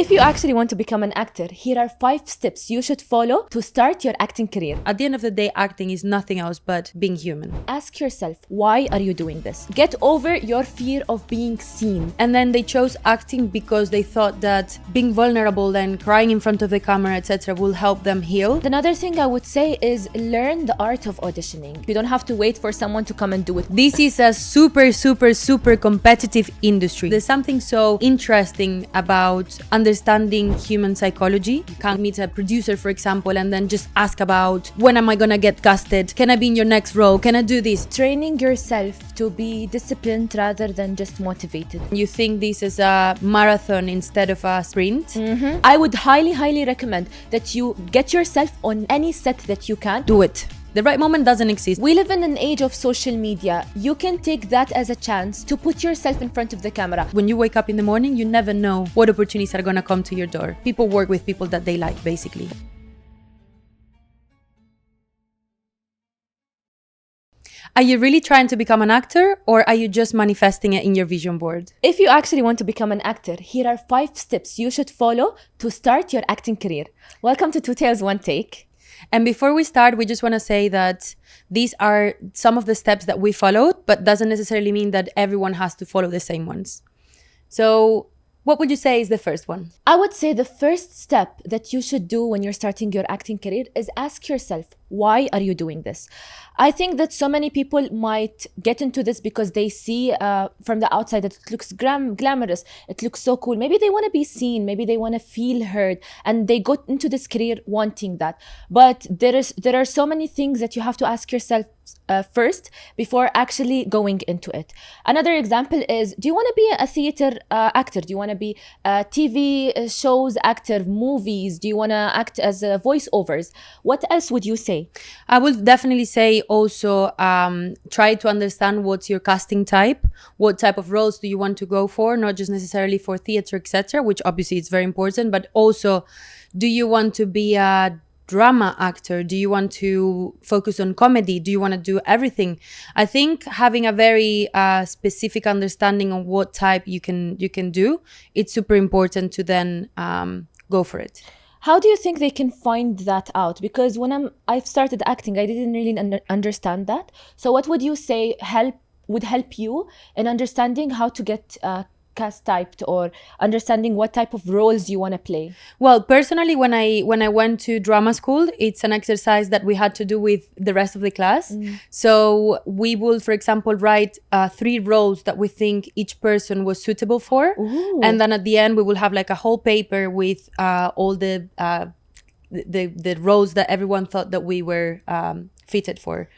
If you actually want to become an actor, here are 5 steps you should follow to start your acting career. At the end of the day, acting is nothing else but being human. Ask yourself, why are you doing this? Get over your fear of being seen. And then they chose acting because they thought that being vulnerable and crying in front of the camera, etc., will help them heal. Another thing I would say is learn the art of auditioning. You don't have to wait for someone to come and do it. This is a super competitive industry. There's something so interesting about understanding human psychology. You can't meet a producer, for example, and then just ask about when am I gonna get casted? Can I be in your next role? Can I do this? Training yourself to be disciplined rather than just motivated. You think this is a marathon instead of a sprint? I would highly recommend that you get yourself on any set that you can. Do it. The right moment doesn't exist. We live in an age of social media. You can take that as a chance to put yourself in front of the camera. When you wake up in the morning, you never know what opportunities are gonna come to your door. People work with people that they like, basically. Are you really trying to become an actor, or are you just manifesting it in your vision board? If you actually want to become an actor, here are 5 steps you should follow to start your acting career. Welcome to 2 Tales 1 Take. And before we start, we just want to say that these are some of the steps that we followed, but doesn't necessarily mean that everyone has to follow the same ones. So what would you say is the first one? I would say the first step that you should do when you're starting your acting career is ask yourself, why are you doing this? I think that so many people might get into this because they see from the outside that it looks glamorous, it looks so cool. Maybe they want to be seen, maybe they want to feel heard, and they go into this career wanting that. But there are so many things that you have to ask yourself first before actually going into it. Another example is, do you want to be a theater actor? Do you want to be a TV shows actor, movies? Do you want to act as voiceovers? What else would you say? I would definitely say also try to understand what's your casting type. What type of roles do you want to go for? Not just necessarily for theater, etc., which obviously is very important, but also, do you want to be a drama actor? Do you want to focus on comedy? Do you want to do everything? I think having a very specific understanding of what type you can do, it's super important to then go for it. How do you think they can find that out? Because when I've started acting, I didn't really understand that. So what would you say would help you in understanding how to get cast typed, or understanding what type of roles you want to play? Well, personally, when I went to drama school, it's an exercise that we had to do with the rest of the class. So we will, for example, write 3 roles that we think each person was suitable for. Ooh. And then at the end we will have like a whole paper with all the roles that everyone thought that we were fitted for.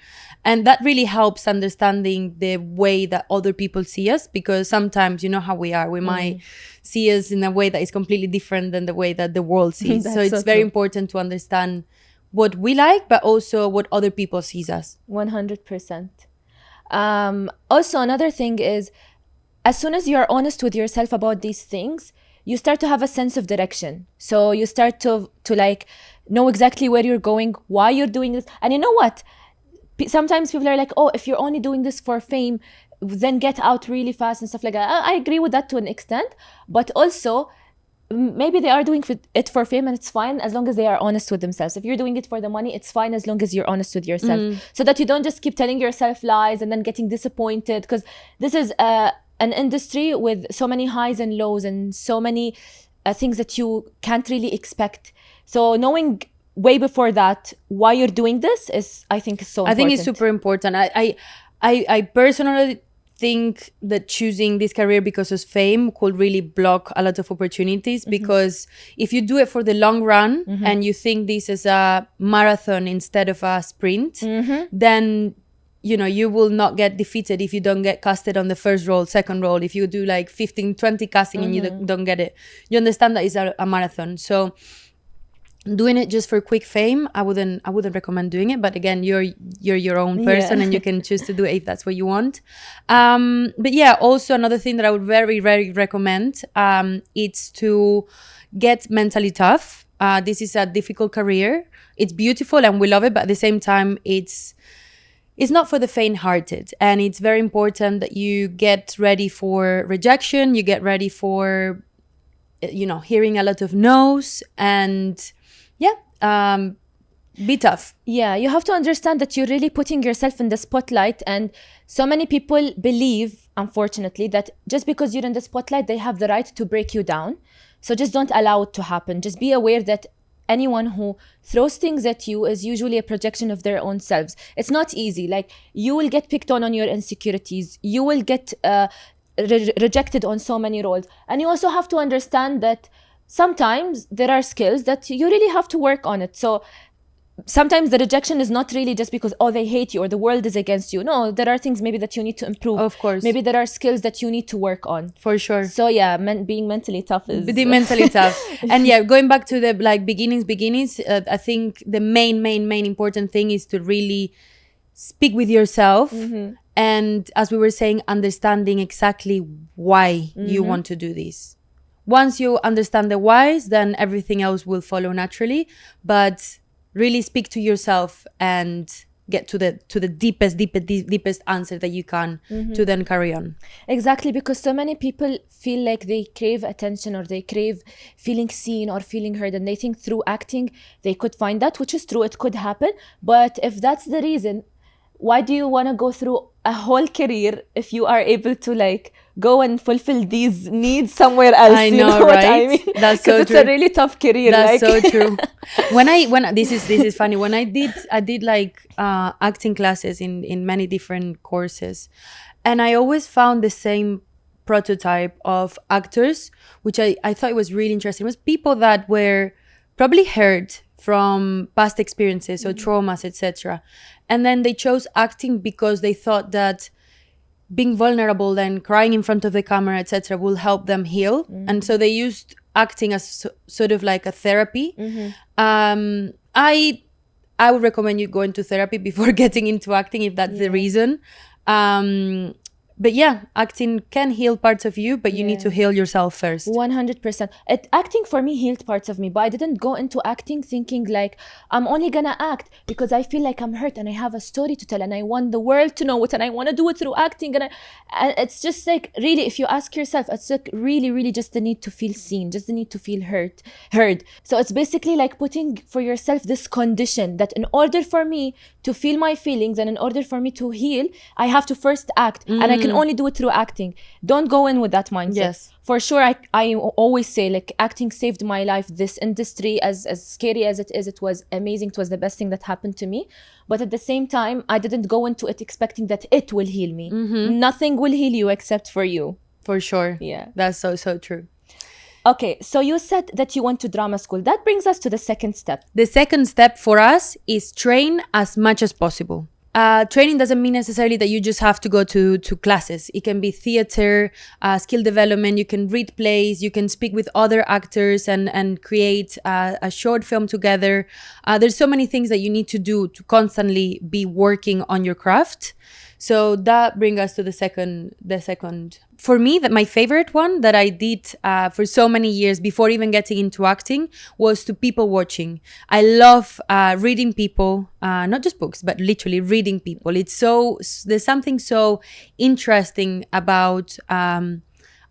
And that really helps understanding the way that other people see us, because sometimes, you know how we are, we might see us in a way that is completely different than the way that the world sees. So it's very important to understand what we like, but also what other people sees us. 100%. Also, another thing is, as soon as you're honest with yourself about these things, you start to have a sense of direction. So you start to like know exactly where you're going, why you're doing this. And you know what? Sometimes people are like, oh, if you're only doing this for fame, then get out really fast and stuff like that. I agree with that to an extent, but also maybe they are doing it for fame, and it's fine as long as they are honest with themselves. If you're doing it for the money, it's fine as long as you're honest with yourself, so that you don't just keep telling yourself lies and then getting disappointed, because this is an industry with so many highs and lows and so many things that you can't really expect. So knowing way before that why you're doing this is, I think, is so important. I think it's super important. I personally think that choosing this career because of fame could really block a lot of opportunities, because if you do it for the long run and you think this is a marathon instead of a sprint, then you will not get defeated if you don't get casted on the first role, second role. If you do like 15, 20 casting and you don't get it, you understand that it's a marathon. So doing it just for quick fame, I wouldn't recommend doing it. But again, you're your own person, and you can choose to do it if that's what you want. But yeah, also another thing that I would very, very recommend, it's to get mentally tough. This is a difficult career. It's beautiful and we love it, but at the same time, it's not for the faint-hearted. And it's very important that you get ready for rejection, you get ready for hearing a lot of no's, and be tough. Yeah, you have to understand that you're really putting yourself in the spotlight, and so many people believe, unfortunately, that just because you're in the spotlight, they have the right to break you down. So just don't allow it to happen. Just be aware that anyone who throws things at you is usually a projection of their own selves. It's not easy. Like, you will get picked on your insecurities. You will get rejected on so many roles. And you also have to understand that sometimes there are skills that you really have to work on it. So sometimes the rejection is not really just because, oh, they hate you or the world is against you. No, there are things maybe that you need to improve. Of course. Maybe there are skills that you need to work on. For sure. So yeah, being mentally tough is... Being mentally tough. And yeah, going back to the beginnings, I think the main important thing is to really speak with yourself. And as we were saying, understanding exactly why you want to do this. Once you understand the whys, then everything else will follow naturally. But really speak to yourself and get to the deepest answer that you can to then carry on. Exactly, because so many people feel like they crave attention, or they crave feeling seen or feeling heard, and they think through acting they could find that, which is true, it could happen. But if that's the reason, why do you want to go through a whole career if you are able to like go and fulfill these needs somewhere else? I know, you know right? What I mean? That's so it's true. A really tough career. That's like. so true. When this is funny. When I did like acting classes in many different courses, and I always found the same prototype of actors, which I thought was really interesting. It was people that were probably hurt from past experiences or traumas, etc. And then they chose acting because they thought that being vulnerable and crying in front of the camera, etc., will help them heal. And so they used acting as sort of like a therapy. I would recommend you go into therapy before getting into acting if that's the reason. But yeah, acting can heal parts of you, but you need to heal yourself first. 100%. Acting for me healed parts of me, but I didn't go into acting thinking like I'm only gonna act because I feel like I'm hurt and I have a story to tell and I want the world to know it and I want to do it through acting. And it's just like, really, if you ask yourself, it's like really just the need to feel seen, just the need to feel heard. So it's basically like putting for yourself this condition that in order for me to feel my feelings and in order for me to heal, I have to first act, and I can only do it through acting. Don't go in with that mindset. Yes. For sure, I always say, like, acting saved my life. This industry, as scary as it is, it was amazing. It was the best thing that happened to me. But at the same time, I didn't go into it expecting that it will heal me. Nothing will heal you except for you. For sure. Yeah. That's so true. Okay, so you said that you went to drama school. That brings us to the second step. The second step for us is train as much as possible. Training doesn't mean necessarily that you just have to go to classes. It can be theater, skill development. You can read plays. You can speak with other actors and create a short film together. There's so many things that you need to do to constantly be working on your craft. So that brings us to the second. For me, my favorite one that I did for so many years before even getting into acting was to people watching. I love reading people, not just books, but literally reading people. There's something so interesting about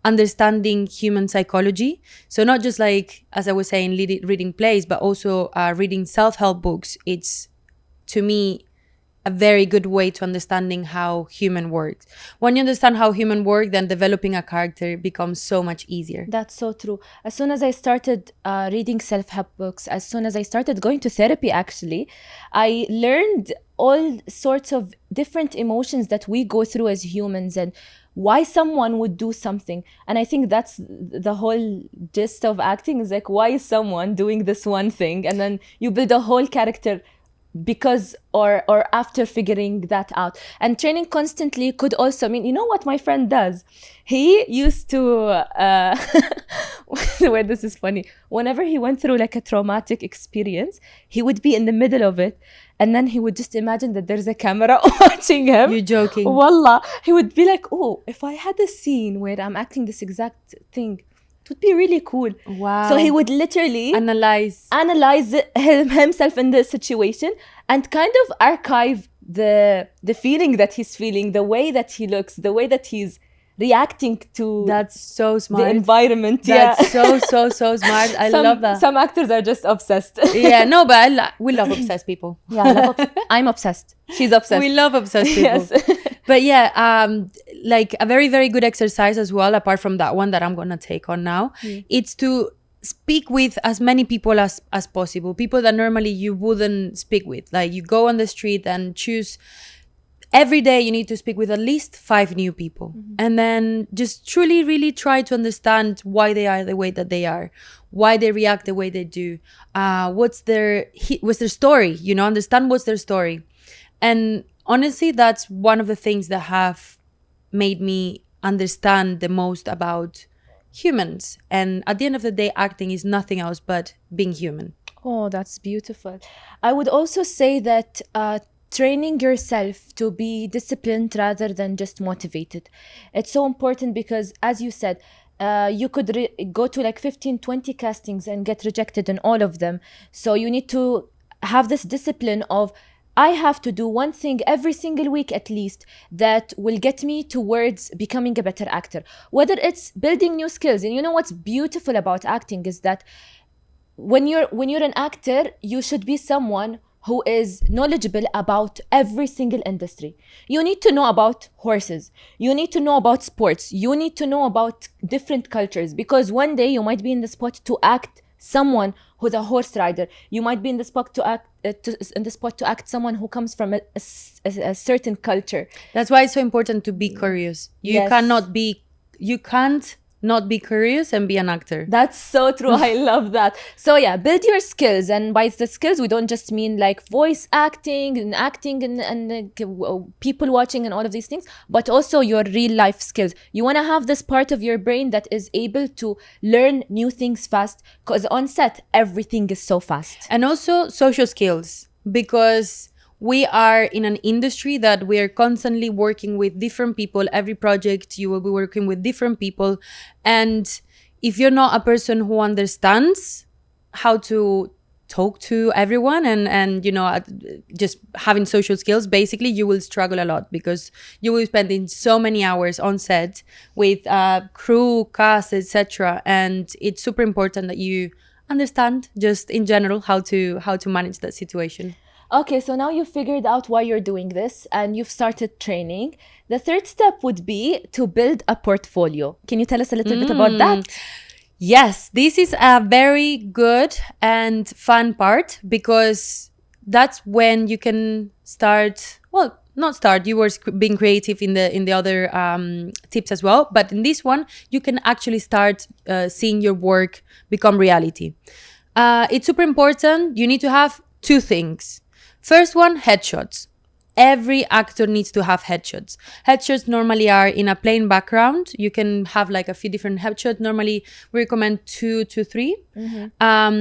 understanding human psychology. So not just like, as I was saying, reading plays, but also reading self-help books. It's, to me, a very good way to understanding how human works. When you understand how human work, then developing a character becomes so much easier. That's so true. As soon as I started reading self-help books, as soon as I started going to therapy, actually, I learned all sorts of different emotions that we go through as humans and why someone would do something. And I think that's the whole gist of acting, is like, why is someone doing this one thing? And then you build a whole character because or after figuring that out. And training constantly could also mean, you know what my friend does? He used to where this is funny, whenever he went through like a traumatic experience, he would be in the middle of it and then he would just imagine that there's a camera watching him. You're joking. Wallah, he would be like, oh, if I had a scene where I'm acting this exact thing, it would be really cool. Wow. So he would literally analyze himself in the situation and kind of archive the feeling that he's feeling, the way that he looks, the way that he's reacting to That's so smart. the environment. That's so smart. I love that. Some actors are just obsessed. Yeah, no, but we love obsessed people. Yeah, I'm obsessed. She's obsessed. We love obsessed people. Yes. But yeah, like a very, very good exercise as well, apart from that one that I'm going to take on now, it's to speak with as many people as possible, people that normally you wouldn't speak with. Like you go on the street and choose, every day you need to speak with at least 5 new people, and then just truly really try to understand why they are the way that they are, why they react the way they do, what's their story, you know, understand what's their story. And honestly, that's one of the things that have made me understand the most about humans. And at the end of the day, acting is nothing else but being human. Oh, that's beautiful. I would also say that training yourself to be disciplined rather than just motivated. It's so important because, as you said, you could go to like 15-20 castings and get rejected in all of them. So you need to have this discipline of, I have to do one thing every single week at least that will get me towards becoming a better actor. Whether it's building new skills. And you know what's beautiful about acting is that when you're an actor, you should be someone who is knowledgeable about every single industry. You need to know about horses. You need to know about sports. You need to know about different cultures, because one day you might be in the spot to act someone who's a horse rider. You might be in the spot to act someone who comes from a certain culture. That's why it's so important to be curious. You can't not be curious and be an actor. That's so true. I love that. So yeah, build your skills. And by the skills, we don't just mean like voice acting and people watching and all of these things, but also your real life skills. You want to have this part of your brain that is able to learn new things fast, because on set, everything is so fast. And also social skills, because we are in an industry that we are constantly working with different people. Every project you will be working with different people. And if you're not a person who understands how to talk to everyone and you know, just having social skills, basically you will struggle a lot, because you will be spending so many hours on set with crew, cast, etc. And it's super important that you understand just in general how to manage that situation. Okay, so now you've figured out why you're doing this and you've started training. The third step would be to build a portfolio. Can you tell us a little bit about that? Yes, this is a very good and fun part, because that's when you can start, well, not start, you were being creative in the other tips as well, but in this one, you can actually start seeing your work become reality. It's super important. You need to have 2 things. First one, headshots. Every actor needs to have headshots. Headshots normally are in a plain background. You can have like a few different headshots. Normally, we recommend 2 to 3,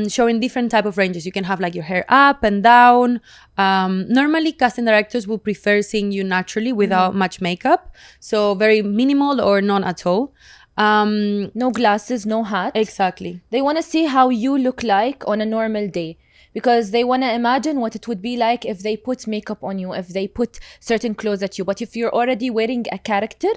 showing different type of ranges. You can have like your hair up and down. Normally, casting directors will prefer seeing you naturally without much makeup. So very minimal or none at all. No glasses, no hat. Exactly. They want to see how you look like on a normal day, because they want to imagine what it would be like if they put makeup on you, if they put certain clothes at you. But if you're already wearing a character,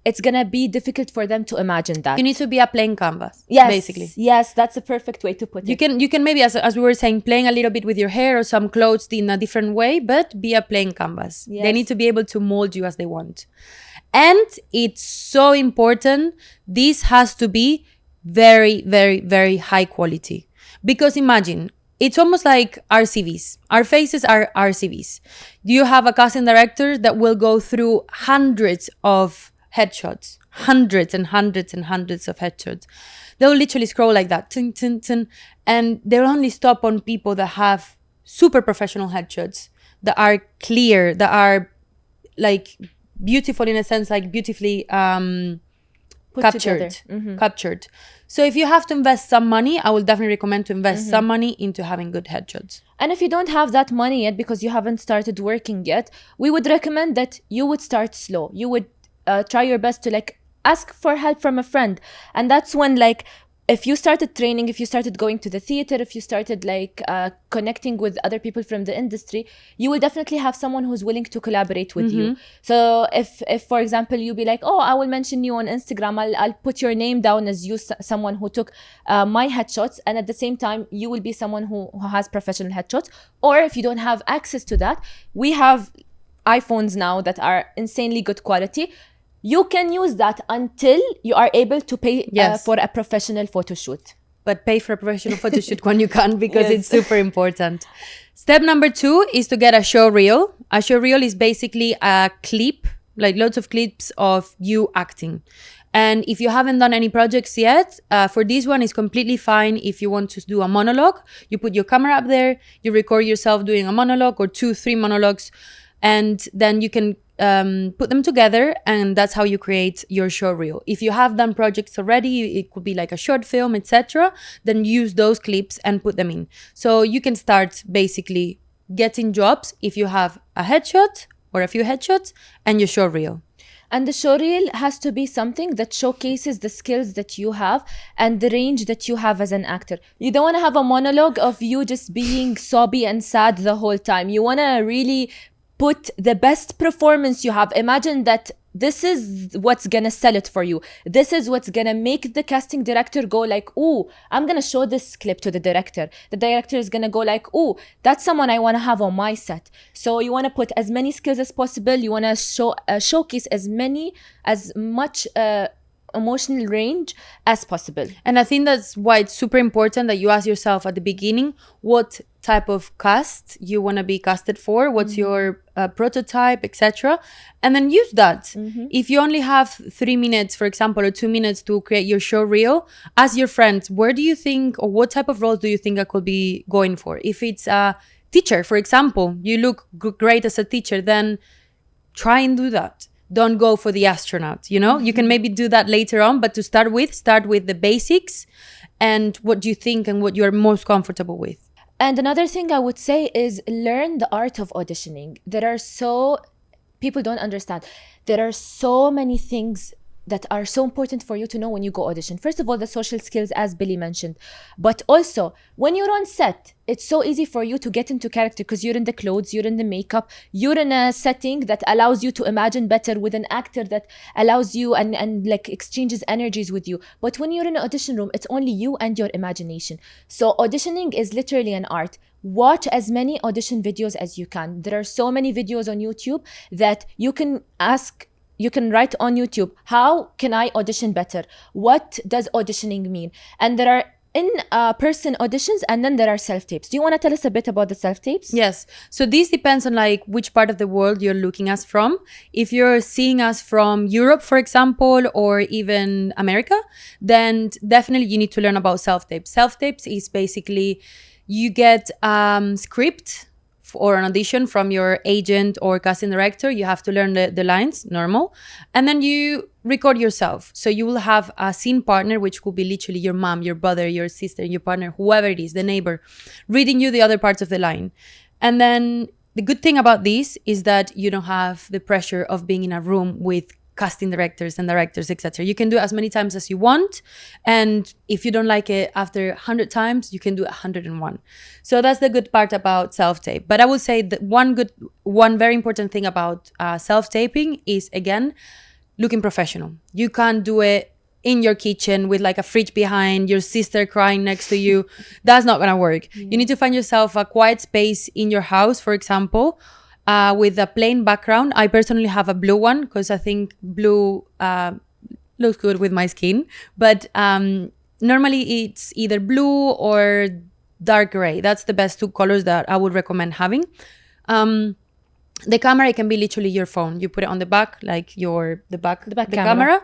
it's going to be difficult for them to imagine that. You need to be a plain canvas, yes, basically. Yes, that's a perfect way to put it. You can maybe, as we were saying, playing a little bit with your hair or some clothes in a different way, but be a plain canvas. Yes. They need to be able to mold you as they want. And it's so important, this has to be very, very, very high quality. Because imagine, it's almost like RCVs. Our faces are RCVs. You have a casting director that will go through hundreds of headshots, hundreds and hundreds and hundreds of headshots. They'll literally scroll like that, tin, tin, tin, and they'll only stop on people that have super professional headshots, that are clear, that are like beautiful in a sense, like beautifully captured. Captured. So if you have to invest some money, I will definitely recommend to invest some money into having good headshots. And if you don't have that money yet because you haven't started working yet, we would recommend that you would start slow. You would try your best to like ask for help from a friend. And that's when like if you started training, if you started going to the theater, if you started like connecting with other people from the industry, you will definitely have someone who's willing to collaborate with you. So if for example you be like, oh, I will mention you on Instagram, I'll put your name down as you someone who took my headshots, and at the same time you will be someone who has professional headshots. Or if you don't have access to that, we have iPhones now that are insanely good quality. You can use that until you are able to pay for a professional photo shoot. But pay for a professional photo shoot when you can, because it's super important. Step number 2 is to get a show reel. A show reel is basically a clip, like lots of clips of you acting. And if you haven't done any projects yet, for this one, it's completely fine. If you want to do a monologue, you put your camera up there, you record yourself doing a monologue or 2-3 monologues, and then you can put them together, and that's how you create your show reel. If you have done projects already, it could be like a short film, etc., then use those clips and put them in. So you can start basically getting jobs if you have a headshot or a few headshots and your show reel. And the show reel has to be something that showcases the skills that you have and the range that you have as an actor. You don't want to have a monologue of you just being sobby and sad the whole time. You want to really put the best performance you have. Imagine that this is what's gonna sell it for you. This is what's gonna make the casting director go like, ooh, I'm gonna show this clip to the director. The director is gonna go like, ooh, that's someone I wanna have on my set. So you wanna put as many skills as possible. You wanna showcase as much emotional range as possible. And I think that's why it's super important that you ask yourself at the beginning what type of cast you want to be casted for, what's your prototype, etc., and then use that. If you only have 3 minutes, for example, or 2 minutes to create your show reel, ask your friends, where do you think, or what type of roles do you think I could be going for? If it's a teacher, for example, you look great as a teacher, then try and do that. Don't go for the astronaut, you know? You can maybe do that later on, but to start with the basics and what you think and what you're most comfortable with. And another thing I would say is learn the art of auditioning. People don't understand. There are so many things that are so important for you to know when you go audition. First of all, the social skills, as Billy mentioned. But also, when you're on set, it's so easy for you to get into character because you're in the clothes, you're in the makeup, you're in a setting that allows you to imagine better with an actor that allows you and like exchanges energies with you. But when you're in an audition room, it's only you and your imagination. So auditioning is literally an art. Watch as many audition videos as you can. There are so many videos on YouTube that you can write on YouTube, how can I audition better? What does auditioning mean? And there are in-person auditions, and then there are self-tapes. Do you want to tell us a bit about the self-tapes? Yes. So this depends on like which part of the world you're looking us from. If you're seeing us from Europe, for example, or even America, then definitely you need to learn about self-tapes. Self-tapes is basically you get script or an audition from your agent or casting director. You have to learn the lines, normal. And then you record yourself. So you will have a scene partner, which could be literally your mom, your brother, your sister, your partner, whoever it is, the neighbor, reading you the other parts of the line. And then the good thing about this is that you don't have the pressure of being in a room with casting directors, etc. You can do as many times as you want, and if you don't like it after 100 times, you can do 101. So that's the good part about self-tape. But I would say that one very important thing about self-taping is, again, looking professional. You can't do it in your kitchen with like a fridge behind, your sister crying next to you. That's not gonna work. You need to find yourself a quiet space in your house, for example, with a plain background. I personally have a blue one because I think blue looks good with my skin. But normally it's either blue or dark gray. That's the best two colors that I would recommend having. The camera, it can be literally your phone. You put it on the back, like the back camera.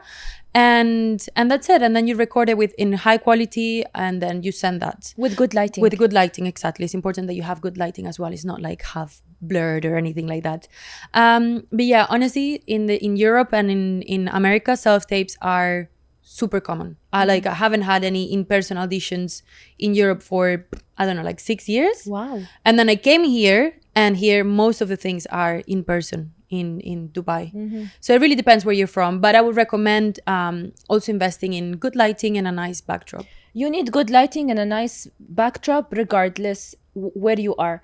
And that's it. And then you record it in high quality, and then you send that. With good lighting. With good lighting, exactly. It's important that you have good lighting as well. It's not like half blurred or anything like that. But yeah, honestly, in Europe and in America, self-tapes are super common. I haven't had any in-person auditions in Europe for, I don't know, like 6 years. Wow. And then I came here, and here most of the things are in person in Dubai. So it really depends where you're from. But I would recommend also investing in good lighting and a nice backdrop. You need good lighting and a nice backdrop regardless where you are.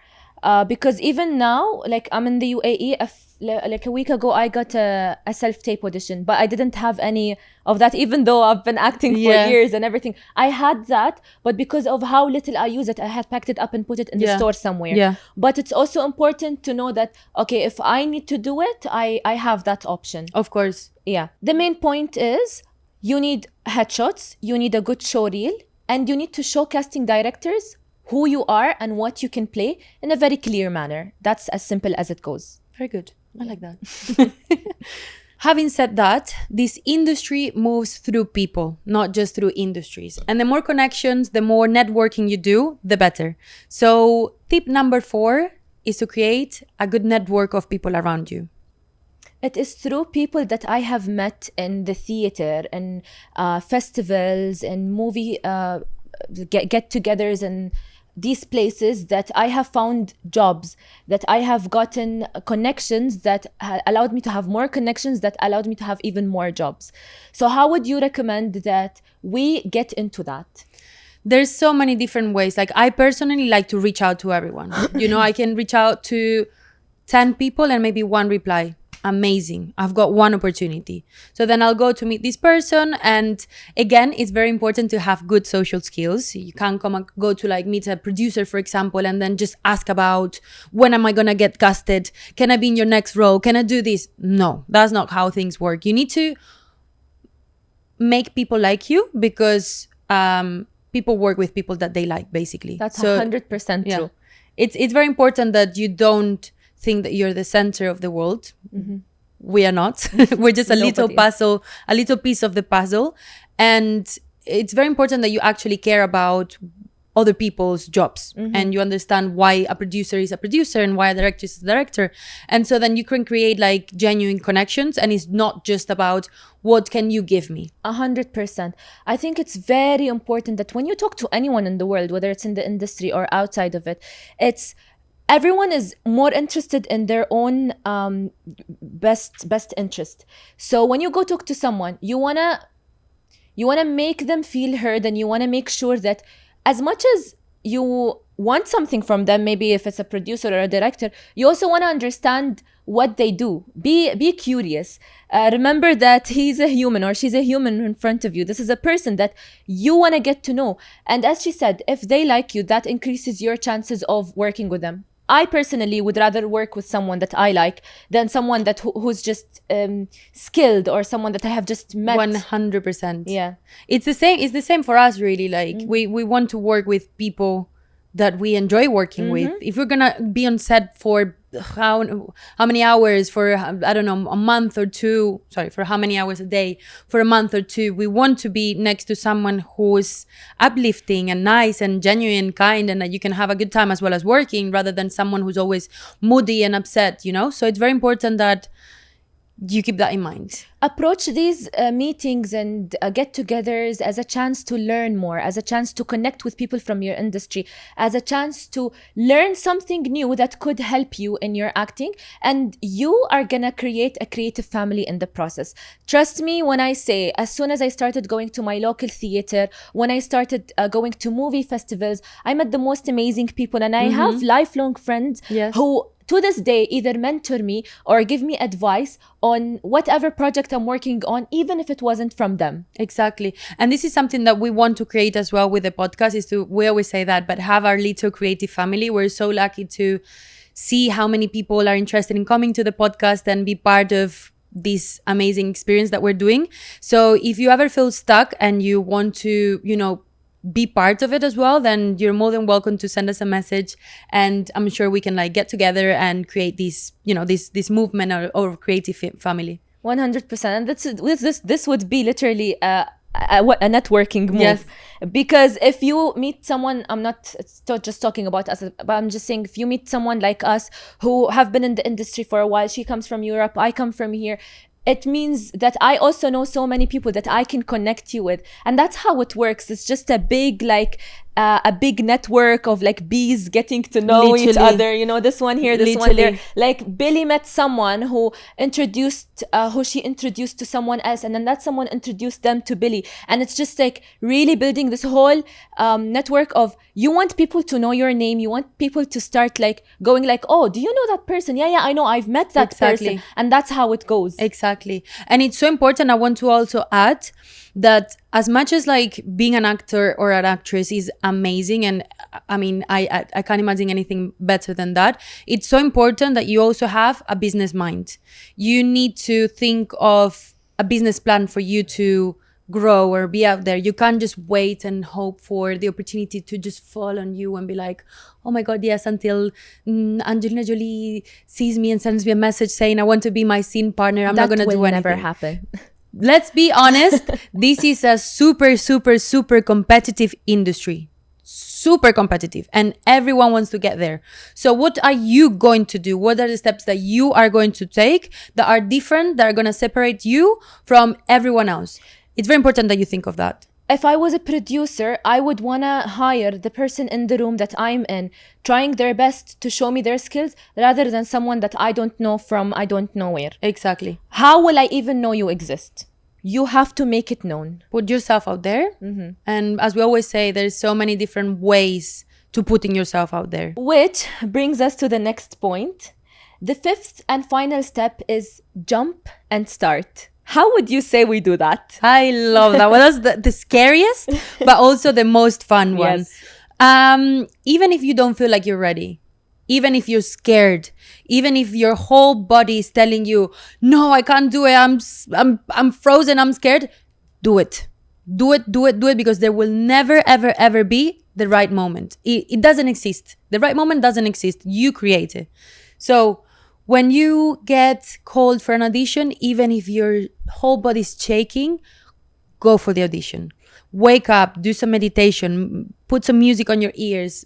Because even now, like I'm in the UAE, like a week ago, I got a self-tape audition, but I didn't have any of that, even though I've been acting for years and everything. I had that, but because of how little I use it, I had packed it up and put it in the store somewhere. Yeah. But it's also important to know that, okay, if I need to do it, I have that option. Of course. Yeah. The main point is you need headshots, you need a good show reel, and you need to show casting directors who you are and what you can play in a very clear manner. That's as simple as it goes. Very good. I like that. Having said that, this industry moves through people, not just through industries. And the more connections, the more networking you do, the better. So tip number 4 is to create a good network of people around you. It is through people that I have met in the theater and festivals and movie get-togethers and these places that I have found jobs, that I have gotten connections that allowed me to have more connections, that allowed me to have even more jobs. So how would you recommend that we get into that? There's so many different ways. Like I personally like to reach out to everyone. I can reach out to 10 people and maybe 1 reply. Amazing. I've got 1 opportunity. So then I'll go to meet this person. And again, it's very important to have good social skills. You can't go to meet a producer, for example, and then just ask about when am I going to get casted? Can I be in your next role? Can I do this? No, that's not how things work. You need to make people like you because people work with people that they like, basically. That's 100% true. It's very important that you don't think that you're the center of the world. We are not. We're just a little puzzle, a little piece of the puzzle. And it's very important that you actually care about other people's jobs and you understand why a producer is a producer and why a director is a director. And so then you can create genuine connections, and it's not just about what can you give me. 100%. I think it's very important that when you talk to anyone in the world, whether it's in the industry or outside of it, everyone is more interested in their own best interest. So when you go talk to someone, you wanna make them feel heard, and you wanna make sure that as much as you want something from them, maybe if it's a producer or a director, you also wanna understand what they do. Be curious. Remember that he's a human or she's a human in front of you. This is a person that you wanna get to know. And as she said, if they like you, that increases your chances of working with them. I personally would rather work with someone that I like than someone that who's just skilled or someone that I have just met. 100%. Yeah. It's the same for us, really. We want to work with people that we enjoy working with. If we're gonna be on set for how many hours, for I don't know, a month or two, for how many hours a day, for a month or two, we want to be next to someone who's uplifting and nice and genuine, kind, and that you can have a good time as well as working, rather than someone who's always moody and upset, So it's very important that you keep that in mind. Approach these meetings and get-togethers as a chance to learn more, as a chance to connect with people from your industry, as a chance to learn something new that could help you in your acting, and you are gonna create a creative family in the process. Trust me when I say, as soon as I started going to my local theater, when I started going to movie festivals, I met the most amazing people, and I have lifelong friends who to this day either mentor me or give me advice on whatever project I'm working on, even if it wasn't from them. Exactly. And this is something that we want to create as well with the podcast, we always say that, but have our little creative family. We're so lucky to see how many people are interested in coming to the podcast and be part of this amazing experience that we're doing. So if you ever feel stuck and you want to, be part of it as well, then you're more than welcome to send us a message, and I'm sure we can get together and create this this movement or creative family. 100%. And this would be literally a networking move. Because if you meet someone, I'm not just talking about us, but I'm just saying, if you meet someone like us who have been in the industry for a while, she comes from Europe, I come from here, it means that I also know so many people that I can connect you with. And that's how it works. It's just a big, like, a big network of like bees getting to know each other. You know, this one here, this one there. Like Billy met someone who she introduced to someone else, and then that someone introduced them to Billy. And it's just like really building this whole network of, you want people to know your name. You want people to start like going like, oh, do you know that person? Yeah, I know. I've met that person. And that's how it goes. Exactly. And it's so important. I want to also add that as much as like being an actor or an actress is amazing, and I mean, I can't imagine anything better than that, it's so important that you also have a business mind. You need to think of a business plan for you to grow or be out there. You can't just wait and hope for the opportunity to just fall on you and be like, oh my God, yes, until Angelina Jolie sees me and sends me a message saying I want to be my scene partner. I'm not going to do anything. That will never happen. Let's be honest, this is a super, super, super competitive industry. Super competitive, and everyone wants to get there. So what are you going to do? What are the steps that you are going to take that are different, that are going to separate you from everyone else? It's very important that you think of that. If I was a producer, I would want to hire the person in the room that I'm in, trying their best to show me their skills, rather than someone that I don't know from I don't know where. Exactly. How will I even know you exist? You have to make it known. Put yourself out there. Mm-hmm. And as we always say, there's so many different ways to putting yourself out there. Which brings us to the next point. The fifth and final step is jump and start. How would you say we do that? I love that. Well, that's the scariest, but also the most fun one. Yes. Even if you don't feel like you're ready, even if you're scared, even if your whole body is telling you, no, I can't do it. I'm frozen. I'm scared. Do it. Do it, because there will never, ever, ever be the right moment. It doesn't exist. The right moment doesn't exist. You create it. So when you get called for an audition, even if your whole body is shaking, go for the audition. Wake up, do some meditation, put some music on your ears,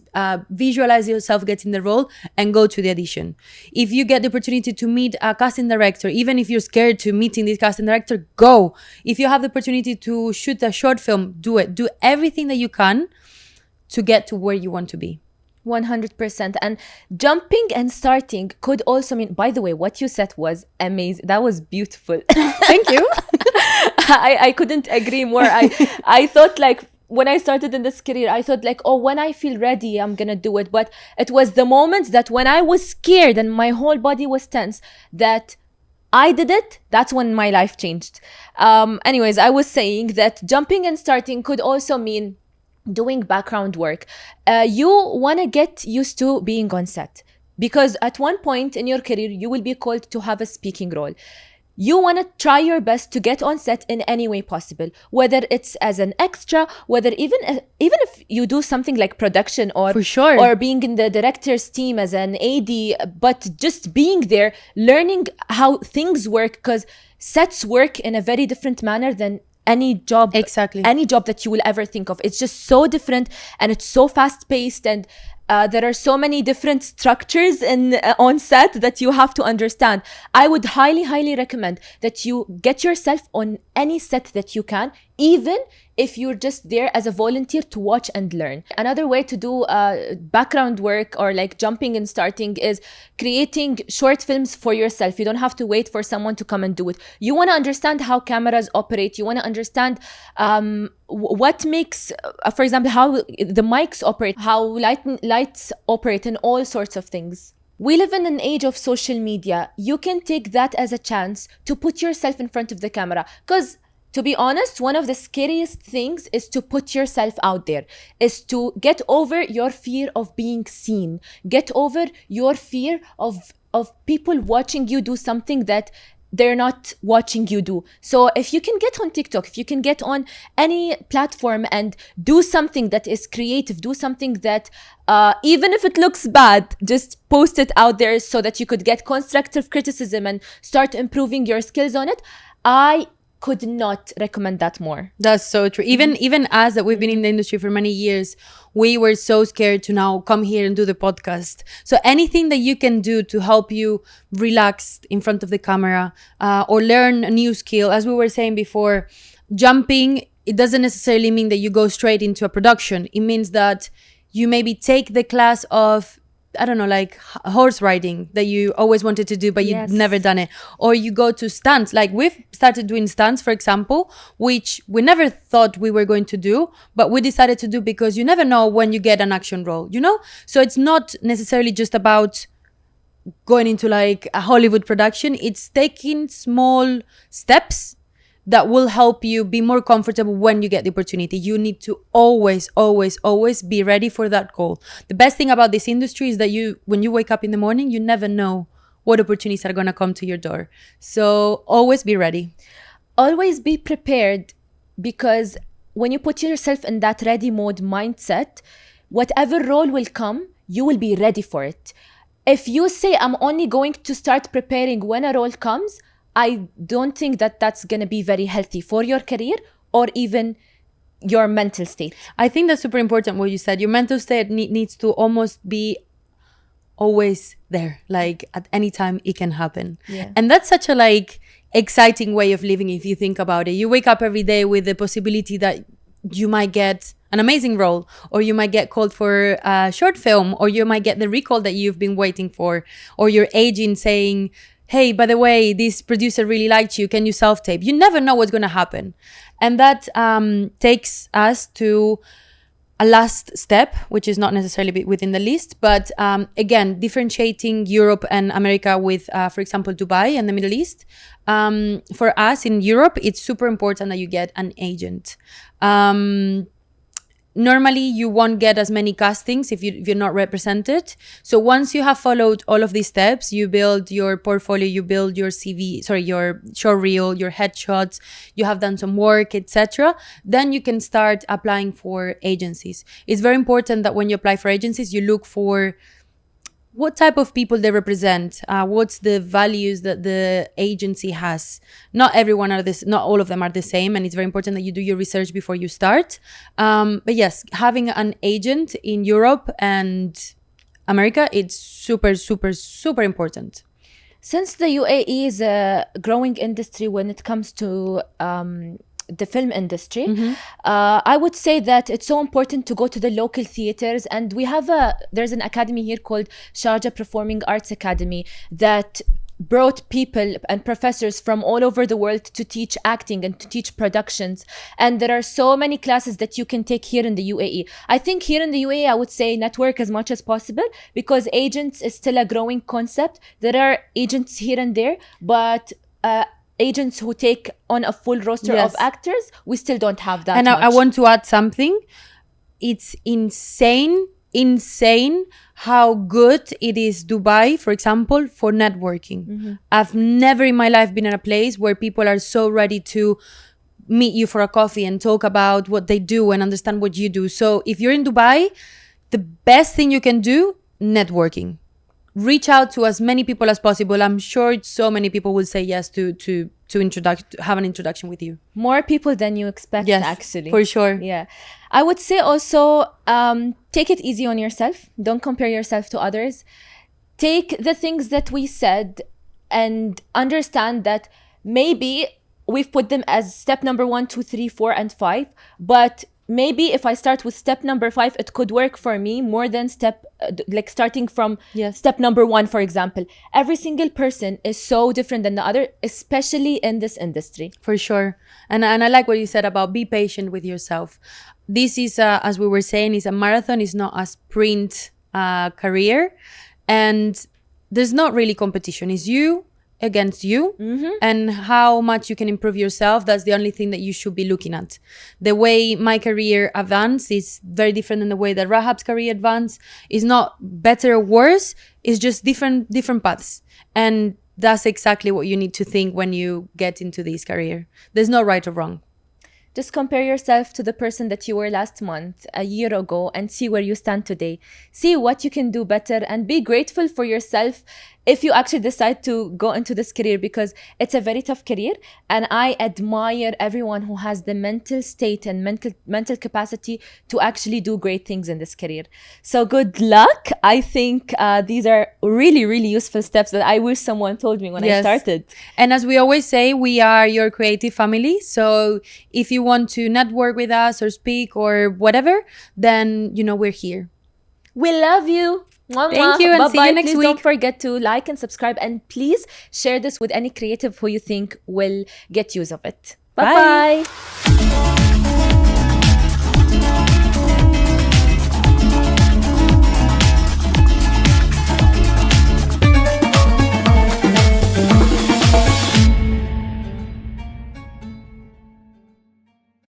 visualize yourself getting the role, and go to the audition. If you get the opportunity to meet a casting director, even if you're scared to meeting this casting director, go. If you have the opportunity to shoot a short film, do it. Do everything that you can to get to where you want to be. 100%. And jumping and starting could also mean, by the way, what you said was amazing. That was beautiful. Thank you. I couldn't agree more. I thought like, when I started in this career, I thought like, oh, when I feel ready, I'm gonna do it. But it was the moments that when I was scared and my whole body was tense, that I did it. That's when my life changed. Anyways, I was saying that jumping and starting could also mean doing background work. You want to get used to being on set, because at one point in your career, you will be called to have a speaking role. You want to try your best to get on set in any way possible, whether it's as an extra, whether even if you do something like production, or for sure, or being in the director's team as an AD, but just being there, learning how things work, because sets work in a very different manner than any job. Exactly. Any job that you will ever think of. It's just so different, and it's so fast paced, and there are so many different structures on set that you have to understand. I would highly, highly recommend that you get yourself on any set that you can, even if you're just there as a volunteer to watch and learn. Another way to do background work, or like jumping and starting, is creating short films for yourself. You don't have to wait for someone to come and do it. You want to understand how cameras operate. You want to understand what makes, for example, how the mics operate, how lights operate, and all sorts of things. We live in an age of social media. You can take that as a chance to put yourself in front of the camera, because to be honest, one of the scariest things is to put yourself out there, is to get over your fear of being seen, get over your fear of people watching you do something that they're not watching you do. So if you can get on TikTok, if you can get on any platform and do something that is creative, do something that even if it looks bad, just post it out there so that you could get constructive criticism and start improving your skills on it. I could not recommend that more. That's so true. Even us that we've been in the industry for many years, we were so scared to now come here and do the podcast. So anything that you can do to help you relax in front of the camera, or learn a new skill, as we were saying before, jumping, it doesn't necessarily mean that you go straight into a production. It means that you maybe take the class of, I don't know, like horse riding that you always wanted to do, but you've never done it. Or you go to stunts. Like we've started doing stunts, for example, which we never thought we were going to do, but we decided to do because you never know when you get an action role, you know? So it's not necessarily just about going into like a Hollywood production. It's taking small steps that will help you be more comfortable when you get the opportunity. You need to always, always, always be ready for that goal. The best thing about this industry is that when you wake up in the morning, you never know what opportunities are going to come to your door. So always be ready. Always be prepared, because when you put yourself in that ready mode mindset, whatever role will come, you will be ready for it. If you say, I'm only going to start preparing when a role comes, I don't think that that's going to be very healthy for your career or even your mental state. I think that's super important what you said. Your mental state needs to almost be always there. Like at any time it can happen. Yeah. And that's such a like exciting way of living if you think about it. You wake up every day with the possibility that you might get an amazing role, or you might get called for a short film, or you might get the recall that you've been waiting for, or your agent saying, hey, by the way, this producer really liked you. Can you self-tape? You never know what's going to happen. And that takes us to a last step, which is not necessarily within the list. But again, differentiating Europe and America with, for example, Dubai and the Middle East. For us in Europe, it's super important that you get an agent. Normally, you won't get as many castings if you're not represented. So once you have followed all of these steps, you build your portfolio, you build your CV, your short reel, your headshots, you have done some work, etc. Then you can start applying for agencies. It's very important that when you apply for agencies, you look for what type of people they represent, what's the values that the agency has. Not all of them are the same, and it's very important that you do your research before you start. But yes, having an agent in Europe and America, it's super, super, super important. Since the UAE is a growing industry when it comes to the film industry, I would say that it's so important to go to the local theaters, and there's an academy here called Sharjah Performing Arts Academy that brought people and professors from all over the world to teach acting and to teach productions. And there are so many classes that you can take here in the UAE. I think here in the UAE, I would say network as much as possible, because agents is still a growing concept. There are agents here and there, but agents who take on a full roster of actors, we still don't have that. And I want to add something. It's insane how good it is, Dubai, for example, for networking. I've never in my life been in a place where people are so ready to meet you for a coffee and talk about what they do and understand what you do. So if you're in Dubai, the best thing you can do, networking. Reach out to as many people as possible. I'm sure so many people will say yes to have an introduction with you. More people than you expect, yes, actually. For sure. Yeah. I would say also, take it easy on yourself. Don't compare yourself to others. Take the things that we said and understand that maybe we've put them as step number 1, 2, 3, 4, and 5, but maybe if I start with step number 5, it could work for me more than starting from step number 1, for example. Every single person is so different than the other, especially in this industry. For sure. And I like what you said about be patient with yourself. This is, as we were saying, is a marathon, is not a sprint career. And there's not really competition. It's you against you, and how much you can improve yourself. That's the only thing that you should be looking at. The way my career advanced is very different than the way that Rahab's career advanced. It's not better or worse, it's just different paths. And that's exactly what you need to think when you get into this career. There's no right or wrong. Just compare yourself to the person that you were last month, a year ago, and see where you stand today. See what you can do better, and be grateful for yourself if you actually decide to go into this career, because it's a very tough career, and I admire everyone who has the mental state and mental capacity to actually do great things in this career. So good luck. I think these are really, really useful steps that I wish someone told me when I started. And as we always say, we are your creative family. So if you want to network with us or speak or whatever, then you know we're here. We love you. Thank you, and bye-bye. see you next Please week. don't forget to like and subscribe, and please share this with any creative who you think will get use of it. Bye-bye. Bye.